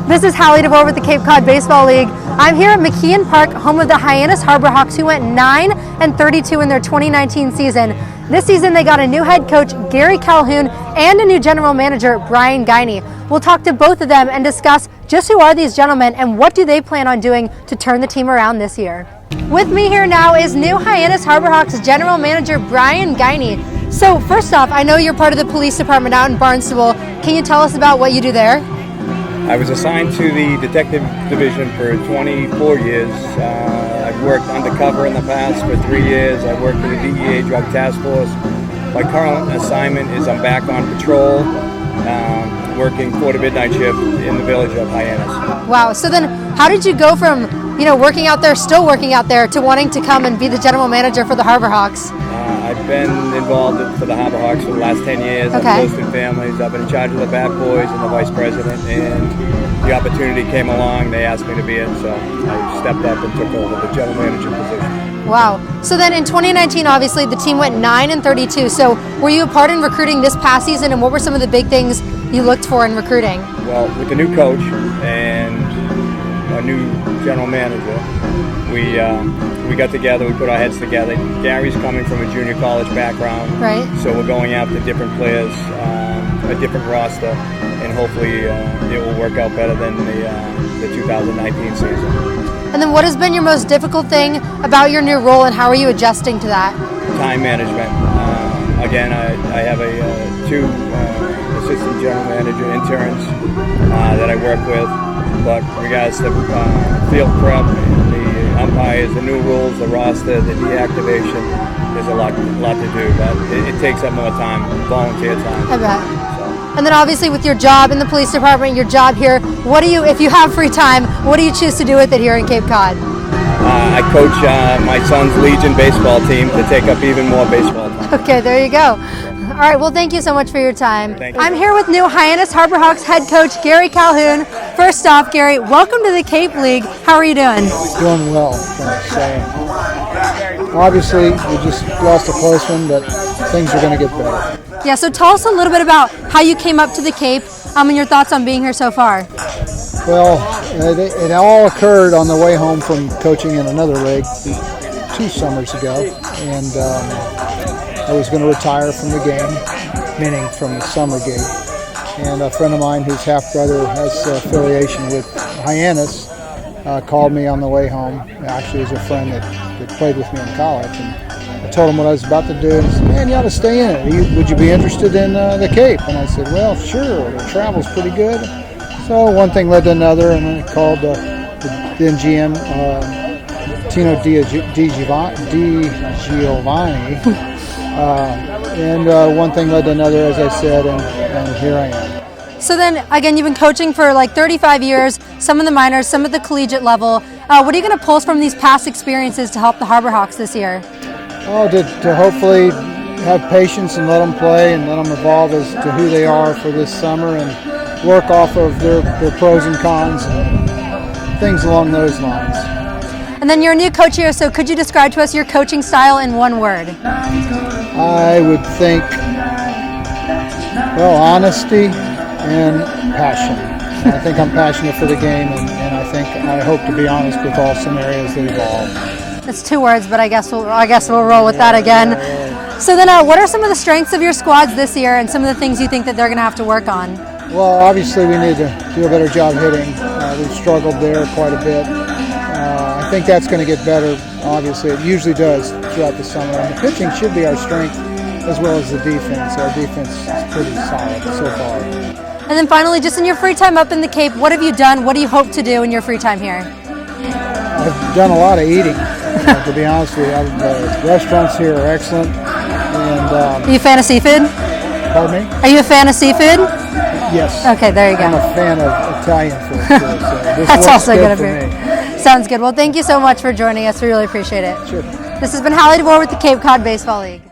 This is Hallie DeVore with the Cape Cod Baseball League. I'm here at McKeon Park, home of the Hyannis Harbor Hawks, who went 9-32 in their 2019 season. This season they got a new head coach, Gary Calhoun, and a new general manager, Brian Guiney. We'll talk to both of them and discuss just who are these gentlemen and what do they plan on doing to turn the team around this year. With me here now is new Hyannis Harbor Hawks general manager, Brian Guiney. So first off, I know you're part of the police department out in Barnstable. Can you tell us about what you do there? I was assigned to the detective division for 24 years. I've worked undercover in the past for 3 years. I worked for the DEA Drug Task Force. My current assignment is I'm back on patrol, working for the midnight shift in the village of Hyannis. Wow, so then how did you go from, working out there, still working out there, to wanting to come and be the general manager for the Harbor Hawks? I've been involved for the Harbor Hawks for the last 10 years. Okay. I've hosted families. I've been in charge of the Bat Boys and the vice president, and the opportunity came along. They asked me to be it, so I stepped up and took over the general manager position. Wow. So then in 2019, obviously, the team went 9-32. So were you a part in recruiting this past season, and what were some of the big things you looked for in recruiting? Well, with the new coach and a new general manager, we got together, we put our heads together. Gary's coming from a junior college background, right? So we're going after different players, a different roster, and hopefully it will work out better than the 2019 season. And then what has been your most difficult thing about your new role, and how are you adjusting to that? Time management. Again, I have two assistant general manager interns that I work with, but regards to field prep, the umpires, the new rules, the roster, the deactivation, there's a lot to do, but it takes up more time, volunteer time. I bet. And then obviously with your job in the police department, your job here, if you have free time, what do you choose to do with it here in Cape Cod? I coach my son's Legion baseball team to take up even more baseball time. Okay, there you go. All right, well, thank you so much for your time. Thank you. I'm here with new Hyannis Harbor Hawks head coach, Gary Calhoun. First off, Gary, welcome to the Cape League. How are you doing? Doing well, thanks. Obviously, we just lost a close one, but things are going to get better. Yeah, so tell us a little bit about how you came up to the Cape and your thoughts on being here so far. Well, it all occurred on the way home from coaching in another league 2 summers ago, and I was going to retire from the game, meaning from the summer game. And a friend of mine whose half-brother has affiliation with Hyannis called me on the way home. Actually, he was a friend that played with me in college. And I told him what I was about to do, and he said, "Man, you ought to stay in it. Would you be interested in the Cape?" And I said, "Well, sure. The travel's pretty good." So one thing led to another, and I called the then GM, Tino Di Giovanni. And one thing led to another, as I said, and here I am. So then, again, you've been coaching for like 35 years, some in the minors, some at the collegiate level. What are you going to pull from these past experiences to help the Harbor Hawks this year? Oh, to hopefully have patience and let them play and let them evolve as to who they are for this summer and work off of their pros and cons and things along those lines. And then you're a new coach here, so could you describe to us your coaching style in one word? I would think, honesty and passion. I think I'm passionate for the game, and I hope to be honest with all scenarios that evolve. That's 2 words, but I guess we'll roll with that again. So then, what are some of the strengths of your squads this year, and some of the things you think that they're going to have to work on? Well, obviously we need to do a better job hitting. We've struggled there quite a bit. I think that's going to get better. Obviously, it usually does throughout the summer. And the pitching should be our strength, as well as the defense. Our defense is pretty solid so far. And then finally, just in your free time up in the Cape, what have you done? What do you hope to do in your free time here? I've done a lot of eating, to be honest with you. The restaurants here are excellent. And, are you a fan of seafood? Pardon me? Are you a fan of seafood? Yes. Okay, there you go. I'm a fan of Italian food, too, so this That's also good good for of me. you. Sounds good. Well, thank you so much for joining us. We really appreciate it. Sure. This has been Hallie DeVore with the Cape Cod Baseball League.